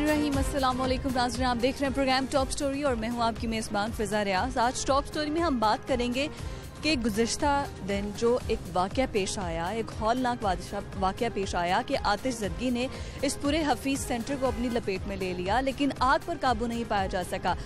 बिस्मिल्लाहिर्रहमानिर्रहीम। अस्सलाम वालेकुम नाज़रीन, आप देख रहे हैं प्रोग्राम टॉप स्टोरी और मैं हूं आपकी मेज़बान फ़िज़ा रियाज़। आज टॉप स्टोरी में हम बात करेंगे कि गुज़िश्ता दिन जो एक वाक़या पेश आया, एक हौलनाक वाक़या पेश आया कि आतिशज़दगी ने इस पूरे हफीज़ सेंटर को अपनी लपेट में ले लिया, लेकिन आग पर काबू नहीं पाया जा सका।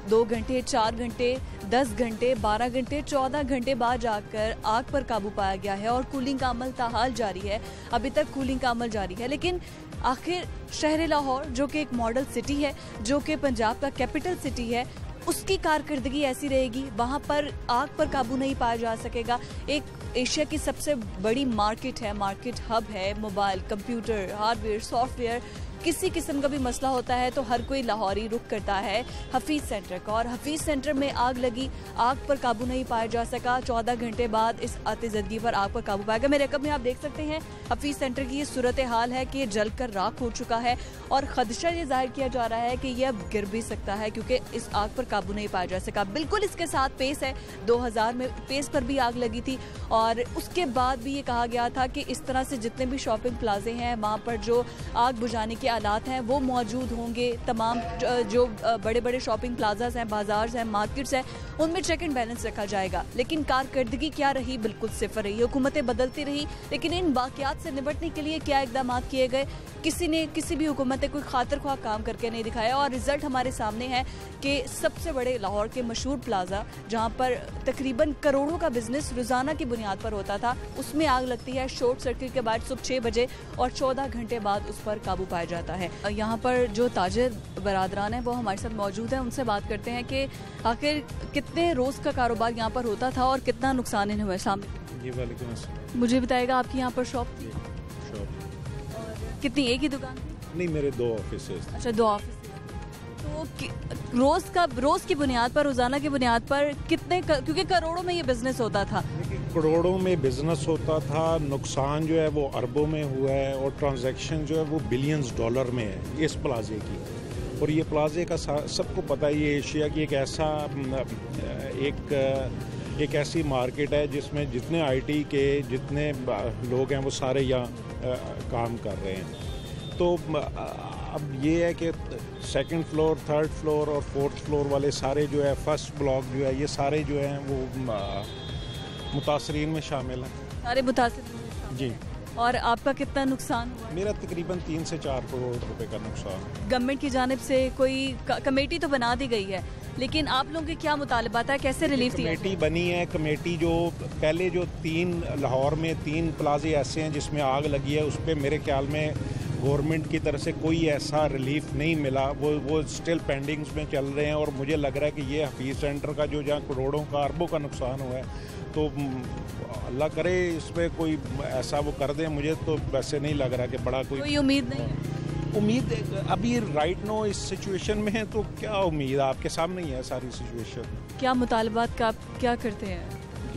2 घंटे, 4 घंटे, 10 घंटे, 12 घंटे, 14 घंटे बाद जाकर आग पर काबू पाया गया है और कूलिंग का अमल ताहाल जारी है। अभी तक कूलिंग का अमल जारी है, लेकिन आखिर शहर लाहौर जो कि एक मॉडल सिटी है, जो कि पंजाब का कैपिटल सिटी है, उसकी कारकर्दगी ऐसी रहेगी? वहाँ पर आग पर काबू नहीं पाया जा सकेगा। एक एशिया की सबसे बड़ी मार्केट है, मार्केट हब है, मोबाइल, कंप्यूटर, हार्डवेयर, सॉफ्टवेयर, किसी किस्म का भी मसला होता है तो हर कोई लाहौरी रुख करता है हफीज़ सेंटर का। और हफीज़ सेंटर में आग लगी, आग पर काबू नहीं पाया जा सका। 14 घंटे बाद इस आतिशज़दगी पर आग पर काबू पाया गया। मेरे रकम में आप देख सकते हैं हफीज़ सेंटर की ये सूरत हाल है कि ये जलकर राख हो चुका है और खदशा ये जाहिर किया जा रहा है कि ये अब गिर भी सकता है क्योंकि इस आग पर काबू नहीं पाया जा सका। बिल्कुल इसके साथ पेस है, 2000 में पेस पर भी आग लगी थी और उसके बाद भी ये कहा गया था कि इस तरह से जितने भी शॉपिंग प्लाजे हैं वहाँ पर जो आग बुझाने के आलात हैं वो मौजूद होंगे। तमाम जो बड़े बड़े शॉपिंग प्लाजाज हैं, बाजार्स हैं, मार्केट्स हैं, उनमें चेक एंड बैलेंस रखा जाएगा। लेकिन कारकर्दगी क्या रही? बिल्कुल सिफर रही। हुकूमतें बदलती रही, लेकिन इन वाक़यात से निपटने के लिए क्या इक़दाम किए गए? किसी ने, किसी भी हुकूमत ने कोई खातिर ख्वाह काम करके नहीं दिखाया। और रिजल्ट हमारे सामने है कि सबसे बड़े लाहौर के मशहूर प्लाजा जहाँ पर तकरीबन करोड़ों का बिजनेस रोजाना की बुनियाद पर होता था, उसमें आग लगती है शॉर्ट सर्किट के बाद सुबह 6 बजे और 14 घंटे बाद उस पर काबू पाया जाता है। यहाँ पर जो ताजिर बरादरान हैं वो हमारे साथ मौजूद हैं, उनसे बात करते हैं कि आखिर कितने रोज़ का कारोबार यहाँ पर होता था और कितना नुकसान इन्हें हुआ। जी वालेकुम अस्सलाम। मुझे बताइएगा, आपकी यहाँ पर शॉप थी? शॉप कितनी, एक ही दुकान थी? नहीं, मेरे 2 ऑफिस। अच्छा, 2 ऑफिस। तो रोज की बुनियाद पर, रोजाना की बुनियाद पर कितने, क्योंकि करोड़ों में ये बिजनेस होता था। करोड़ों में बिजनेस होता था, नुकसान जो है वो अरबों में हुआ है और ट्रांजैक्शन जो है वो बिलियंस डॉलर में है इस प्लाजे की। और ये प्लाजे का सबको पता है, ये एशिया की एक ऐसी मार्केट है जिसमें जितने आईटी के जितने लोग हैं वो सारे यहाँ काम कर रहे हैं। तो अब ये है कि 2nd फ्लोर, 3rd फ्लोर और 4th फ्लोर वाले सारे जो है, फर्स्ट ब्लॉक जो है, ये सारे जो हैं वो मुतासरीन में शामिल हैं। सारे मुतासरीन? जी। और आपका कितना नुकसान हुआ? मेरा तकरीबन 3 से 4 करोड़ रुपए का नुकसान। गवर्नमेंट की जानिब से कोई कमेटी तो बना दी गई है, लेकिन आप लोगों के क्या मुतालबात है, कैसे रिलीफ दिया? कमेटी बनी है। कमेटी जो पहले जो 3 लाहौर में 3 प्लाजे ऐसे हैं जिसमें आग लगी है, उस पर मेरे ख्याल में गवर्नमेंट की तरफ से कोई ऐसा रिलीफ नहीं मिला। वो स्टिल पेंडिंग्स में चल रहे हैं और मुझे लग रहा है कि ये हफीज़ सेंटर का जो जहाँ करोड़ों का, अरबों का नुकसान हुआ है, तो अल्लाह करे इसमें कोई ऐसा वो कर दे। मुझे तो वैसे नहीं लग रहा कि बड़ा कोई उम्मीद नहीं है। उम्मीद अभी राइट नो इस सिचुएशन में है, तो क्या उम्मीद? आपके सामने ही है सारी सिचुएशन। क्या मुतालबात का आप क्या करते हैं?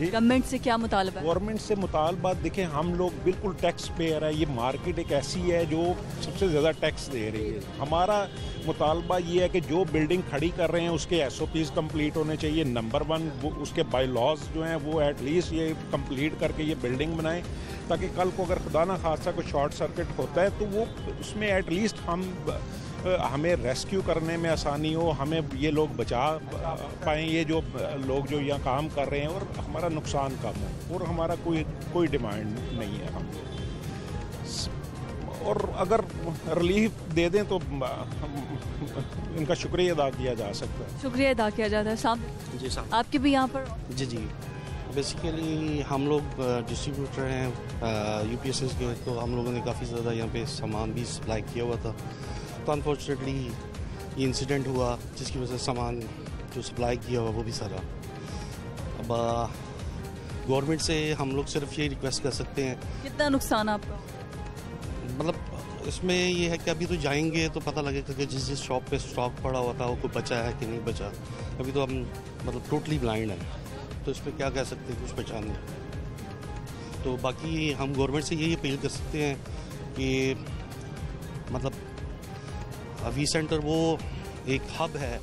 गवर्नमेंट से क्या मुतालबा? गवर्नमेंट से मुतालबात देखें, हम लोग बिल्कुल टैक्स पेयर है। ये मार्केट एक ऐसी है जो सबसे ज़्यादा टैक्स दे रही है। हमारा मुतालबा ये है कि जो बिल्डिंग खड़ी कर रहे हैं उसके SOPs कंप्लीट होने चाहिए, नंबर 1। वो उसके बाय लॉज जो हैं वो एटलीस्ट ये कंप्लीट करके ये बिल्डिंग बनाएं, ताकि कल को अगर खुदा ना खासा कोई शॉर्ट सर्किट होता है तो वो उसमें एटलीस्ट हमें रेस्क्यू करने में आसानी हो, हमें ये लोग बचा पाएँ, ये जो लोग जो यहाँ काम कर रहे हैं, और हमारा नुकसान कम हो। और हमारा कोई डिमांड नहीं है हम लोग, और अगर रिलीफ दे दें तो इनका शुक्रिया अदा किया जा सकता है। शुक्रिया अदा किया जाता है। साहब जी साहब, आपके भी यहाँ पर? जी बेसिकली हम लोग डिस्ट्रीब्यूटर हैं UPSS के, तो हम लोगों ने काफ़ी ज़्यादा यहाँ पे सामान भी सप्लाई किया हुआ था। तो अनफॉर्चुनेटली ये इंसिडेंट हुआ जिसकी वजह से सामान जो सप्लाई किया हुआ वो भी सारा। अब गवर्नमेंट से हम लोग सिर्फ ये रिक्वेस्ट कर सकते हैं। कितना नुकसान आपका? मतलब इसमें ये है कि अभी तो जाएंगे तो पता लगेगा कि जिस शॉप पे स्टॉक पड़ा हुआ था वो कोई बचा है कि नहीं बचा। अभी तो हम मतलब टोटली ब्लाइंड हैं, तो इस पर क्या कह सकते हैं, कुछ बचा नहीं। तो बाकी हम गवर्नमेंट से यही अपील कर सकते हैं कि मतलब हफीज़ सेंटर वो एक हब है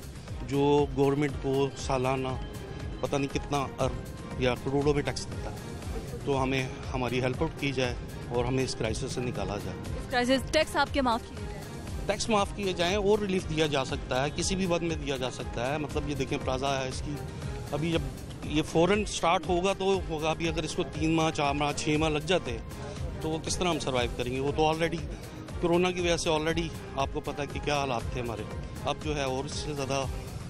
जो गवर्नमेंट को सालाना पता नहीं कितना अरब या करोड़ों में टैक्स देता है, तो हमें हमारी हेल्प आउट की जाए और हमें इस क्राइसिस से निकाला जाए। क्राइसिस टैक्स आपके माफ़ किए जाए? टैक्स माफ़ किए जाएँ और रिलीफ दिया जा सकता है, किसी भी वक्त में दिया जा सकता है। मतलब ये देखें प्लाजा है इसकी, अभी जब ये फ़ौरन स्टार्ट होगा तो होगा, अभी अगर इसको 3 माह 4 माह 6 माह लग जाते तो वो किस तरह हम सर्वाइव करेंगे। वो तो ऑलरेडी कोरोना की वजह से ऑलरेडी आपको पता है कि क्या हालात थे हमारे, अब जो है और इससे ज़्यादा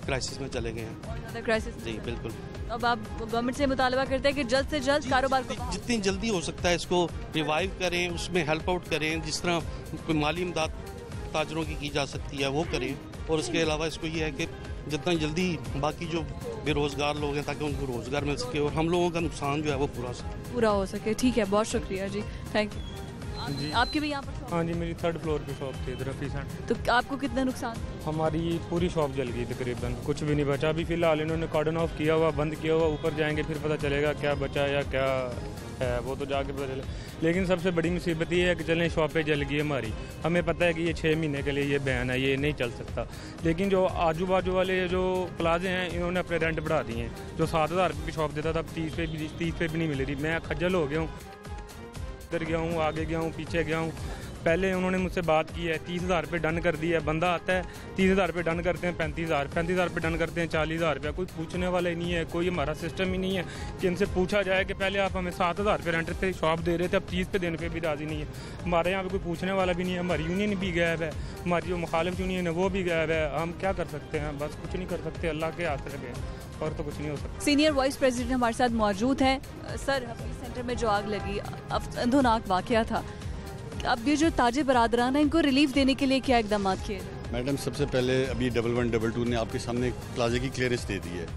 क्राइसिस में चले गए हैं। क्राइसिस जी बिल्कुल। अब आप गवर्नमेंट से मुतालबा करते हैं कि जल्द से जल्द कारोबार को जितनी जल्दी हो सकता है इसको रिवाइव करें, उसमें हेल्प आउट करें, जिस तरह कोई माली इमदाद ताजरों की जा सकती है वो करें। और उसके अलावा इसको ये है कि जितना जल्दी बाकी जो बेरोज़गार लोग हैं ताकि उनको रोज़गार मिल सके और हम लोगों का नुकसान जो है वो पूरा हो सके। ठीक है, बहुत शुक्रिया जी, थैंक यू जी। आपकी भी यहाँ पर? हाँ जी, मेरी 3rd फ्लोर की शॉप थी इधर फीसेंट। तो आपको कितना नुकसान? हमारी पूरी शॉप जल गई तकरीबन, कुछ भी नहीं बचा। अभी फ़िलहाल इन्होंने कॉर्डन ऑफ किया हुआ, बंद किया हुआ, ऊपर जाएंगे फिर पता चलेगा क्या बचा या क्या है, वो तो जाके पता चले। लेकिन सबसे बड़ी मुसीबत ये है कि चलें शॉपें जल गई हमारी, हमें पता है कि ये 6 महीने के लिए ये बैन है, ये नहीं चल सकता। लेकिन जो आजू बाजू वाले जो प्लाजे हैं इन्होंने अपने रेंट बढ़ा दिए हैं। जो 7,000 रुपये की शॉप देता था 30 पे भी नहीं मिल रही। मैं खज्जल हो गया हूँ, इधर गया हूँ, आगे गया हूँ, पीछे गया हूँ। पहले उन्होंने मुझसे बात की है, 30,000 रुपये डन कर दिया है। बंदा आता है 30,000 रुपये डन करते हैं, 35,000 रुपये डन करते हैं, 40,000 रुपये। कोई पूछने वाला ही नहीं है, कोई हमारा सिस्टम ही नहीं है कि इनसे पूछा जाए कि पहले आप हमें 7,000 रुपये रेंट पे शॉप दे रहे थे, अब 30 पे देने पे भी राज़ी नहीं है। हमारे यहाँ पे कोई पूछने वाला भी नहीं है। हमारी यूनियन भी गायब है, हमारी जो मुखालिफ यूनियन है वो भी गायब है। हम क्या कर सकते हैं? बस कुछ नहीं कर सकते, अल्लाह के हाथ लगे और तो कुछ नहीं हो सकता। सीनियर वाइस प्रेसिडेंट हमारे साथ मौजूद हैं। सर, हफीज सेंटर में जो आग लगी अंधोनाक वाकया था, अब ये जो ताजे बरादरान हैं इनको रिलीफ देने के लिए क्या इकदाम किए? मैडम, सबसे पहले अभी 1112 ने आपके सामने प्लाजे की क्लियरेंस दे दी है।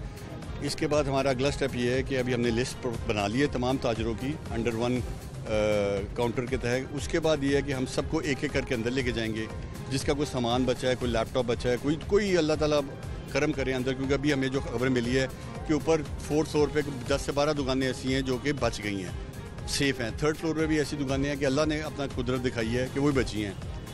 इसके बाद हमारा अगला स्टेप ये है कि अभी हमने लिस्ट बना ली है तमाम ताजरों की अंडर 1 काउंटर के तहत। उसके बाद ये है कि हम सबको एक एक करके अंदर लेके जाएंगे। जिसका कोई सामान बचा है, कोई लैपटॉप बचा है, कोई अल्लाह ताला करम करें अंदर, क्योंकि अभी हमें जो खबर मिली है कि ऊपर 4th फ्लोर पे 10 से 12 दुकानें ऐसी हैं जो कि बच गई हैं, सेफ़ हैं। 3rd फ्लोर पे भी ऐसी दुकानें हैं कि अल्लाह ने अपना कुदरत दिखाई है कि वो बची हैं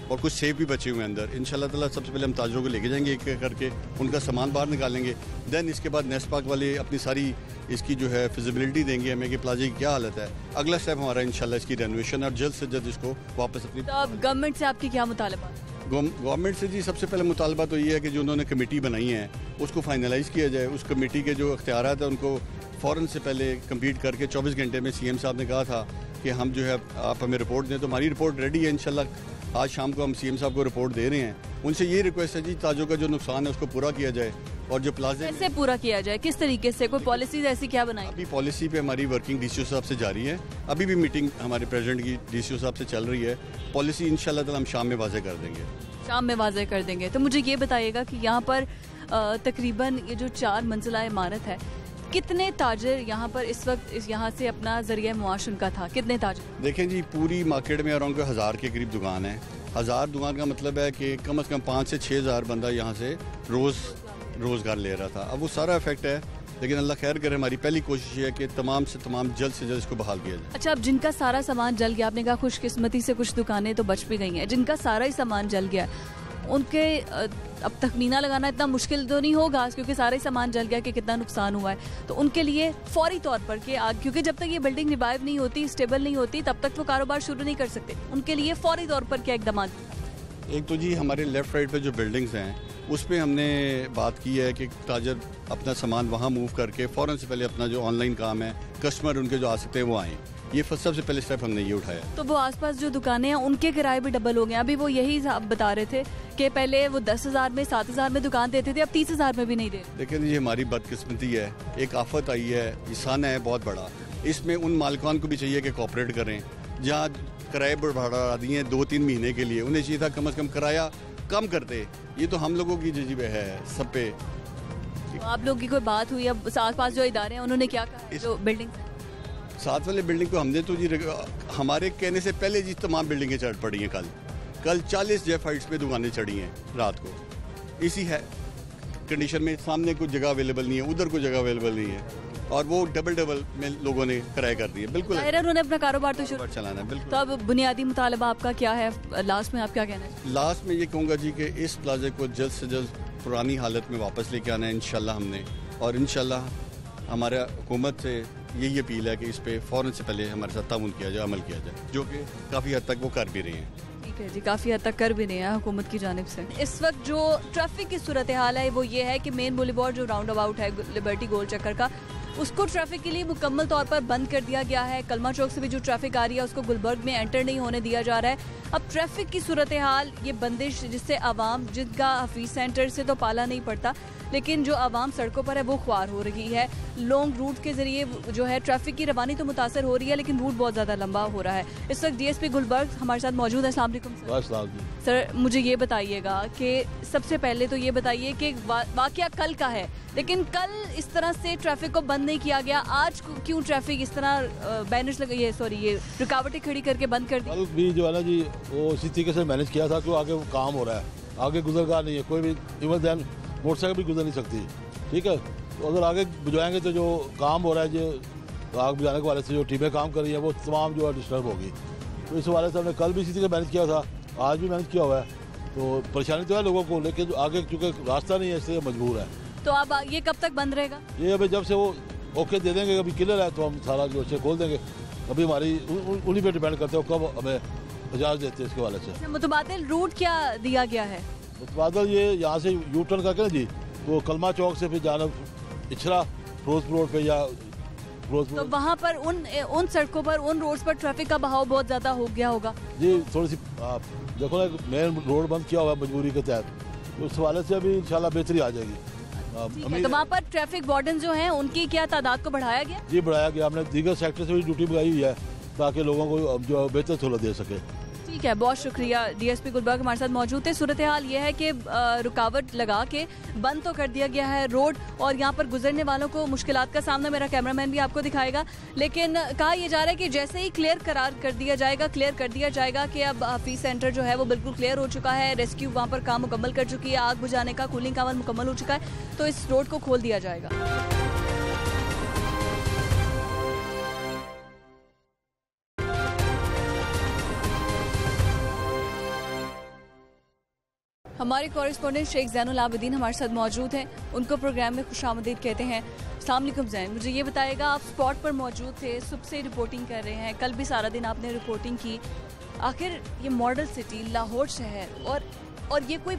और कुछ सेफ भी बचे हुए हैं अंदर। इंशाल्लाह ताला सबसे पहले हम ताजरों को लेके जाएंगे एक एक करके, उनका सामान बाहर निकालेंगे। देन इसके बाद नेस्ट पार्क वाले अपनी सारी इसकी जो है फिजिबिलिटी देंगे हमें कि प्लाजे की क्या हालत है। अगला स्टेप हमारा इंशाल्लाह इसकी रेनोवेशन और जल्द से जल्द इसको वापस अपनी। तो अब गवर्नमेंट से आपकी क्या मुतालबा? गवर्नमेंट से जी सबसे पहले मुतालबा तो ये है कि जो उन्होंने कमेटी बनाई है उसको फाइनलाइज़ किया जाए। उस कमेटी के जो अख्तियारात है उनको फ़ौरन से पहले कंप्लीट करके 24 घंटे में CM साहब ने कहा था कि हम जो है आप हमें रिपोर्ट दें, तो हमारी रिपोर्ट रेडी है। इंशाल्लाह आज शाम को हम CM साहब को रिपोर्ट दे रहे हैं। उनसे ये रिक्वेस्ट है जी ताजों का जो नुकसान है उसको पूरा किया जाए और जो प्लाजे कैसे पूरा किया जाए, किस तरीके से, कोई पॉलिसीज ऐसी क्या बनाई? अभी पॉलिसी पे हमारी वर्किंग DCO साहब से जारी है। अभी भी मीटिंग हमारे प्रेसिडेंट की DCO साहब से चल रही है। पॉलिसी इंशाल्लाह ताला हम शाम में वाज़े कर देंगे। शाम में वाज़े कर देंगे। तो मुझे ये बताइएगा कि यहाँ पर तकरीबन ये जो 4 मंजिला इमारत है, कितने ताजर यहाँ पर इस वक्त यहाँ से अपना जरिया मुआश उनका था? कितने ताजर? देखें जी, पूरी मार्केट में अराउंड 1000 के करीब दुकान है। 1000 दुकान का मतलब है कि कम से कम 5 से 6 हज़ार बंदा यहाँ से रोज़गार ले रहा था। अब वो सारा इफेक्ट है, लेकिन अल्लाह खैर करे। हमारी पहली कोशिश है कि तमाम से तमाम जल्द से जल्द इसको बहाल किया जाए। अच्छा, अब जिनका सारा सामान जल गया, आपने कहा खुशकिस्मती से कुछ दुकानें तो बच भी गई हैं, जिनका सारा ही सामान जल गया उनके अब तखमीना लगाना इतना मुश्किल तो नहीं होगा क्योंकि सारा ही सामान जल गया कि कितना नुकसान हुआ है। तो उनके लिए फौरी तौर पर कि क्योंकि जब तक ये बिल्डिंग रिवाइव नहीं होती, स्टेबल नहीं होती, तब तक वो कारोबार शुरू नहीं कर सकते, उनके लिए फौरी तौर पर क्या इकदाम? एक तो जी हमारे लेफ्ट राइट पे जो बिल्डिंग्स हैं उस पर हमने बात की है कि ताजर अपना सामान वहाँ मूव करके फ़ौरन से पहले अपना जो ऑनलाइन काम है, कस्टमर उनके जो आ सकते हैं वो आएँ। ये सबसे पहले स्टेप हमने ये उठाया। तो वो आसपास जो दुकानें हैं उनके किराए भी डबल हो गए। अभी वो यही बता रहे थे कि पहले वो 10,000 में 7,000 में दुकान देते थे, अब 30,000 में भी नहीं दे रहे। लेकिन ये हमारी बदकिस्मती है, एक आफत आई है, इंसान है बहुत बड़ा। इसमें उन मालिकान को भी चाहिए कि कोऑपरेट करें। जहाँ किराए बढ़ा दिए 2-3 महीने के लिए, उन्हें चाहिए था कम से कम किराया कम करते। ये तो हम लोगों की जजीब है सब पे। तो आप लोगों की कोई बात हुई? अब आस पास जो इदारे हैं उन्होंने क्या कहा? जो बिल्डिंग साथ वाले बिल्डिंग को हमने तो जी हमारे कहने से पहले जी तमाम बिल्डिंगें चढ़ पड़ी हैं। कल 40 जेफ हाइट्स पे दुकानें चढ़ी हैं रात को। इसी है कंडीशन में सामने कुछ जगह अवेलेबल नहीं है, उधर कुछ जगह अवेलेबल नहीं है, और वो डबल में लोगों ने किराए कर दिए। बिल्कुल उन्होंने अपना कारोबार तो शुरू चलाना है। बिल्कुल। तो अब बुनियादी मुतालबा आपका क्या है? लास्ट में आप क्या कहना है? लास्ट में ये कहूँगा जी कि इस प्लाजे को जल्द से जल्द पुरानी हालत में वापस लेके आना है इंशाल्लाह हमने, और इंशाल्लाह हमारे हुकूमत से यही अपील है कि इस पे फ़ौरन से पहले हमारे साथ ताउन किया जाए, अमल किया जाए, जो कि काफ़ी हद तक वो कर भी रहे हैं। ठीक है जी, काफ़ी हद तक कर भी नहीं है हुकूमत की जानिब से। इस वक्त जो ट्रैफिक की सूरत हाल है वो ये है कि मेन बुलेवार्ड जो राउंड अबाउट है लिबर्टी गोल चक्कर का, उसको ट्रैफिक के लिए मुकम्मल तौर पर बंद कर दिया गया है। कलमा चौक से भी जो ट्रैफिक आ रही है उसको गुलबर्ग में एंटर नहीं होने दिया जा रहा है। अब ट्रैफिक की सूरत हाल, ये बंदिश जिससे आवाम, जिनका हफीज सेंटर से तो पाला नहीं पड़ता, लेकिन जो आवाम सड़कों पर है वो ख्वार हो रही है। लॉन्ग रूट के जरिए जो है ट्रैफिक की रवानी तो मुतासर हो रही है, लेकिन रूट बहुत ज़्यादा लंबा हो रहा है। इस वक्त DSP गुलबर्ग हमारे साथ मौजूद है। अस्सलाम वालेकुम सर, मुझे ये बताइएगा कि सबसे पहले तो ये बताइए कि वाकया कल का है, लेकिन कल इस तरह से ट्रैफिक को बंद नहीं किया गया, आज क्यों ट्रैफिक इस तरह बैनर्स लगे, ये रुकावटें खड़ी करके बंद कर दी? कल भी जो है ना जी, वो इसी तरीके से मैनेज किया था, क्यों आगे वो काम हो रहा है, आगे गुजरगार नहीं है, कोई भी इवन दैन मोटरसाइकिल भी गुजर नहीं सकती, ठीक है। तो अगर आगे बुझाएंगे तो जो काम हो रहा है, जो आग बुझाने के वाले से जो टीमें काम कर रही हैं वो तमाम जो है डिस्टर्ब होगी। तो इस वाले से हमने कल भी इसी तरह मैनेज किया था, आज भी मैनेज किया हुआ है। तो परेशानी तो है लोगों को, लेकिन आगे चूँकि रास्ता नहीं है इसलिए मजबूर है। तो अब ये कब तक बंद रहेगा? ये अभी जब से वो ओके दे देंगे, अभी क्लियर है तो हम सारा जो है खोल देंगे। अभी हमारी उन्हीं पर डिपेंड करते हो कब हमें इजाज़त देते हैं इसके वाले से। मुतबादिल रूट क्या दिया गया है? मुतबादल ये यहाँ से यू टर्न करके ना जी, वो कलमा चौक से फिर जाना इछरा फिरोजपुर रोड पे या फिरोजपुर, तो वहाँ पर उन सड़कों पर, उन रोड्स पर ट्रैफिक का बहाव बहुत ज्यादा हो गया होगा जी। थोड़ी सी आप देखो ना, मेन रोड बंद किया हुआ है मजबूरी के तहत, तो उस हवाले से अभी इंशाल्लाह बेहतरी आ जाएगी। तो वहाँ पर ट्रैफिक वार्डन जो हैं उनकी क्या तादाद को बढ़ाया गया? जी बढ़ाया गया, हमने दीगर सेक्टर से भी ड्यूटी लगाई हुई है ताकि लोगों को जो बेहतर सहूलत दे सके। ठीक है, बहुत शुक्रिया। DSP गुलबर्ग हमारे साथ मौजूद थे। सूरत हाल ये है कि रुकावट लगा के बंद तो कर दिया गया है रोड, और यहाँ पर गुजरने वालों को मुश्किलात का सामना, मेरा कैमरामैन भी आपको दिखाएगा, लेकिन कहा यह जा रहा है कि जैसे ही क्लियर कर दिया जाएगा कि अब हफीज सेंटर जो है वो बिल्कुल क्लियर हो चुका है, रेस्क्यू वहाँ पर काम मुकम्मल कर चुकी है, आग बुझाने का कूलिंग का अमल मुकम्मल हो चुका है, तो इस रोड को खोल दिया जाएगा। हमारे कॉरेस्पॉन्डेंट शेख ज़ैनुल आबिदीन हमारे साथ मौजूद हैं, उनको प्रोग्राम में खुशामदीद कहते हैं। अस्सलाम वालेकुम ज़ैन, मुझे ये बताएगा, आप स्पॉट पर मौजूद थे, सुबह से रिपोर्टिंग कर रहे हैं, कल भी सारा दिन आपने रिपोर्टिंग की, आखिर ये मॉडल सिटी लाहौर शहर और ये कोई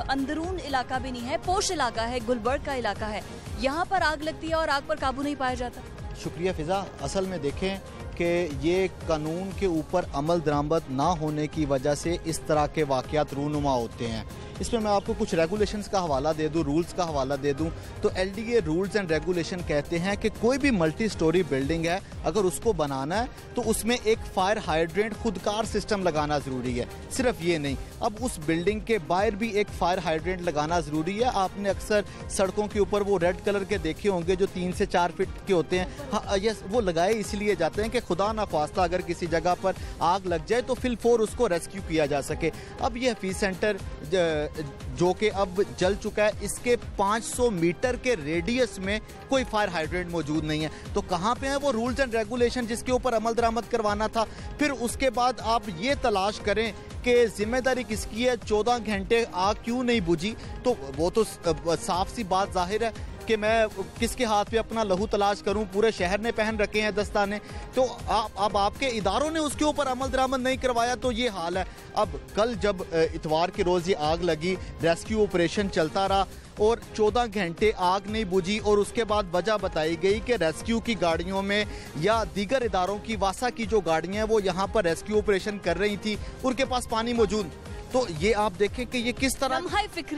अंदरून इलाका भी नहीं है, पोश इलाका है, गुलबर्ग का इलाका है, यहाँ पर आग लगती है और आग पर काबू नहीं पाया जाता? शुक्रिया फ़िज़ा। असल में देखें कि ये कानून के ऊपर अमल दरामद ना होने की वजह से इस तरह के वाक़यात रूनुमा होते हैं। इसमें मैं आपको कुछ रेगुलेशंस का हवाला दे दूं, रूल्स का हवाला दे दूं, तो LDA रूल्स एंड रेगुलेशन कहते हैं कि कोई भी मल्टी स्टोरी बिल्डिंग है, अगर उसको बनाना है तो उसमें एक फायर हाइड्रेंट खुदकार सिस्टम लगाना ज़रूरी है। सिर्फ ये नहीं, अब उस बिल्डिंग के बाहर भी एक फायर हाइड्रेंट लगाना ज़रूरी है। आपने अक्सर सड़कों के ऊपर वो रेड कलर के देखे होंगे जो 3 से 4 फीट के होते हैं। हाँ, यस, वो लगाए इसलिए जाते हैं कि खुदा ना ख्वास्ता अगर किसी जगह पर आग लग जाए तो फिलफोर उसको रेस्क्यू किया जा सके। अब ये हफीज सेंटर जो कि अब जल चुका है, इसके 500 मीटर के रेडियस में कोई फायर हाइड्रेंट मौजूद नहीं है। तो कहाँ पे है वो रूल्स एंड रेगुलेशन जिसके ऊपर अमल दरामद करवाना था? फिर उसके बाद आप ये तलाश करें कि जिम्मेदारी किसकी है, 14 घंटे आग क्यों नहीं बुझी? तो वो तो साफ सी बात जाहिर है कि मैं किसके हाथ पे अपना लहू तलाश करूं? पूरे शहर ने पहन रखे हैं दस्ताने, तो अब आपके इदारों ने उसके ऊपर अमल दरामद नहीं करवाया, तो ये हाल है। अब कल जब इतवार के रोज़ ये आग लगी, रेस्क्यू ऑपरेशन चलता रहा और 14 घंटे आग नहीं बुझी, और उसके बाद वजह बताई गई कि रेस्क्यू की गाड़ियों में या दीगर इदारों की, वासा की जो गाड़ियां हैं वो यहाँ पर रेस्क्यू ऑपरेशन कर रही थी, उनके पास पानी मौजूद। तो ये आप देखें कि ये किस तरह,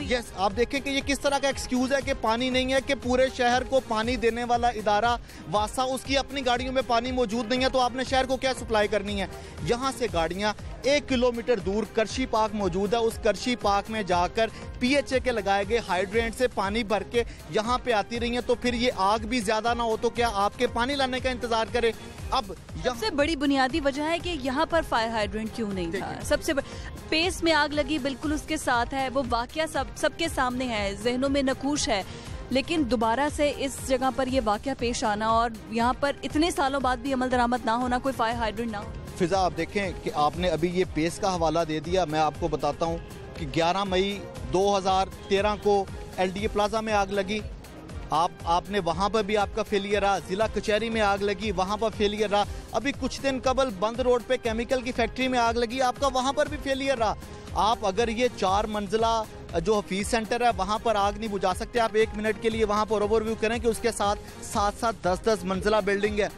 यस, आप देखें कि ये किस तरह का एक्सक्यूज है कि पानी नहीं है, कि पूरे शहर को पानी देने वाला इदारा वासा, उसकी अपनी गाड़ियों में पानी मौजूद नहीं है, तो आपने शहर को क्या सप्लाई करनी है? यहाँ से गाड़ियाँ 1 किलोमीटर दूर करशी पार्क मौजूद है, उस करशी पार्क में जाकर PHA के लगाए गए हाइड्रेंट से पानी भर के यहाँ पे आती रही हैं। तो फिर ये आग भी ज्यादा ना हो तो क्या आपके पानी लाने का इंतजार करे? अब सबसे बड़ी बुनियादी वजह है कि यहाँ पर फायर हाइड्रेंट क्यों नहीं था। सबसे पेस में आग लगी, बिल्कुल उसके साथ है, वो वाकया सबके सामने है, जहनों में नकूश है, लेकिन दोबारा से इस जगह पर ये वाकया पेश आना और यहाँ पर इतने सालों बाद भी अमल दरामद ना होना, कोई फायर हाइड्रेंट ना हो। फिजा, आप देखें कि आपने अभी ये पेस का हवाला दे दिया, मैं आपको बताता हूँ कि 11 मई 2013 को LDA प्लाजा में आग लगी। आपने वहाँ पर भी आपका फेलियर रहा, जिला कचहरी में आग लगी, वहाँ पर फेलियर रहा। अभी कुछ दिन कबल बंद रोड पे केमिकल की फैक्ट्री में आग लगी, आपका वहाँ पर भी फेलियर रहा। आप अगर ये 4 मंजिला जो हफीज सेंटर है वहाँ पर आग नहीं बुझा सकते, आप 1 मिनट के लिए वहाँ पर ओवरव्यू करें कि उसके साथ 10-10 मंजिला बिल्डिंग है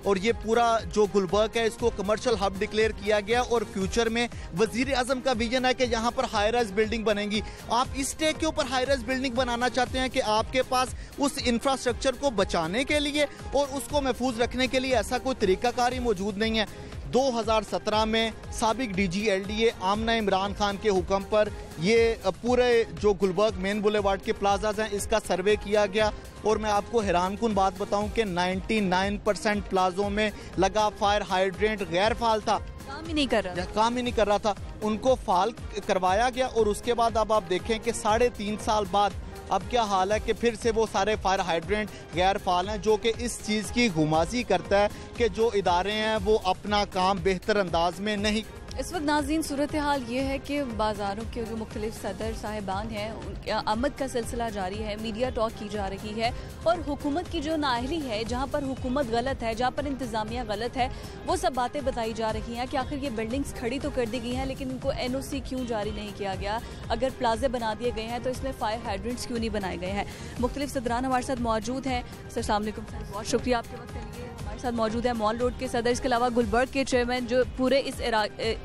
और ये पूरा जो गुलबर्ग है इसको कमर्शियल हब डिक्लेयर किया गया और फ्यूचर में वजीर आजम का विजन है कि यहाँ पर हाई राइज बिल्डिंग बनेंगी। आप इस स्टेज के ऊपर हाई राइज बिल्डिंग बनाना चाहते हैं कि आपके पास उस इंफ्रास्ट्रक्चर को बचाने के लिए और उसको महफूज रखने के लिए ऐसा कोई तरीकाकार ही मौजूद नहीं है। 2017 में साबिक DG आमना इमरान खान के हुक्म पर ये पूरे जो गुलबर्ग मेन बुलेवार्ड के प्लाजाज हैं इसका सर्वे किया गया और मैं आपको हैरानकुन बात बताऊं कि 99% प्लाजों में लगा फायर हाइड्रेंट गैर फाल था, काम ही नहीं कर रहा था। उनको फाल करवाया गया और उसके बाद अब आप देखें कि 3.5 साल बाद अब क्या हाल है कि फिर से वो सारे फायर हाइड्रेंट गैर फाल हैं, जो कि इस चीज़ की गुमाजी करता है कि जो इदारे हैं वो अपना काम बेहतर अंदाज में नहीं। इस वक्त नाज़रीन सूरत हाल ये है कि बाज़ारों के जो मुख्तलिफ सदर साहिबान हैं उनके आमद का सिलसिला जारी है, मीडिया टॉक की जा रही है और हुकूमत की जो नाअहली है, जहाँ पर हुकूमत गलत है, जहाँ पर इंतज़ामिया गलत है, वो सब बातें बताई जा रही हैं कि आखिर ये बिल्डिंग्स खड़ी तो कर दी गई हैं लेकिन इनको NOC क्यों जारी नहीं किया गया, अगर प्लाजे बना दिए गए हैं तो इसमें फायर हाइड्रेंट्स क्यों नहीं बनाए गए हैं। मुख्तलिफ सदरान हमारे साथ मौजूद हैं। सर अस्सलाम वालेकुम सर, बहुत शुक्रिया आपके वक्त के लिए। हमारे साथ मौजूद है मॉल रोड के सदर, इसके अलावा गुलबर्ग के चेयरमैन जो पूरे इस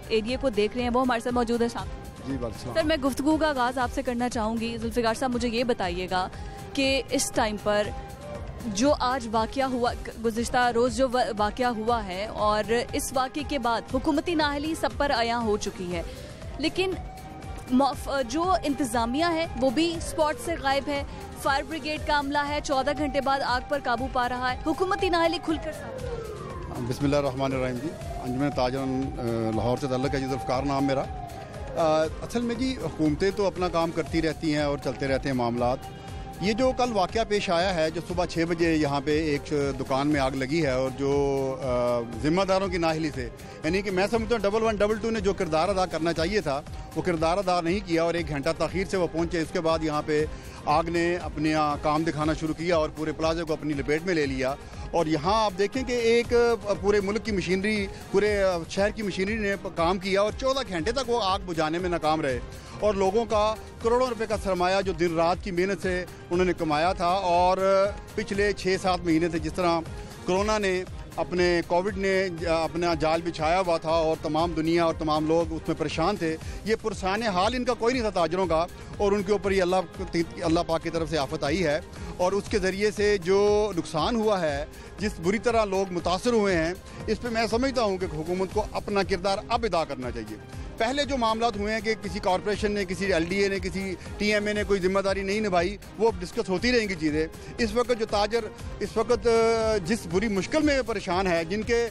एरिया को देख रहे हैं वो हमारे साथ मौजूद है। जी सर, मैं गुफ्तगू का आगाज़ आपसे करना चाहूँगी। जुल्फ़िकार साहब, मुझे ये बताइएगा कि इस टाइम पर जो आज वाक़या हुआ, गुज़िश्ता रोज़ जो वाक़या हुआ है और इस वाक़े के बाद हुकूमती नाअहली सब पर आया हो चुकी है, लेकिन जो इंतज़ामिया है वो भी स्पॉट से गायब है। फायर ब्रिगेड का अमला है 14 घंटे बाद आग पर काबू पा रहा है, हुकूमती नाअहली खुलकर। बिस्मिल्लाहिर्रहमानिर्रहीम जी, अंजुमन ताजरन लाहौर से ताल्लुक़ है जी, ज़ुल्फ़िकार नाम मेरा। असल में जी हुकूमतें तो अपना काम करती रहती हैं और चलते रहते हैं मामलात। ये जो कल वाक़या पेश आया है, जो सुबह 6 बजे यहाँ पे एक दुकान में आग लगी है और जो ज़िम्मेदारों की नाअहली से, यानी कि मैं समझता हूँ 1112 ने जो किरदार अदा करना चाहिए था वो किरदार अदा नहीं किया और 1 घंटा ताख़ीर से वो पहुँचे। इसके बाद यहाँ पे आग ने अपने काम दिखाना शुरू किया और पूरे प्लाजे को अपनी लपेट में ले लिया। और यहाँ आप देखें कि एक पूरे मुल्क की मशीनरी, पूरे शहर की मशीनरी ने काम किया और 14 घंटे तक वो आग बुझाने में नाकाम रहे और लोगों का करोड़ों रुपए का सरमाया जो दिन रात की मेहनत से उन्होंने कमाया था। और पिछले 6-7 महीने से जिस तरह कोरोना ने कोविड ने अपना जाल बिछाया हुआ था और तमाम दुनिया और तमाम लोग उसमें परेशान थे, ये पुरसाने हाल इनका कोई नहीं था ताजरों का, और उनके ऊपर ये अल्लाह पाक की तरफ से आफत आई है और उसके ज़रिए से जो नुकसान हुआ है, जिस बुरी तरह लोग मुतासर हुए हैं, इस पर मैं समझता हूँ कि हुकूमत को अपना किरदार अब अदा करना चाहिए। पहले जो मामलात हुए हैं कि किसी कॉरपोरेशन ने, किसी LDA ने, किसी TMA ने कोई जिम्मेदारी नहीं निभाई, वो डिस्कस होती रहेंगी चीज़ें। इस वक्त जो ताजर इस वक्त जिस बुरी मुश्किल में परेशान है, जिनके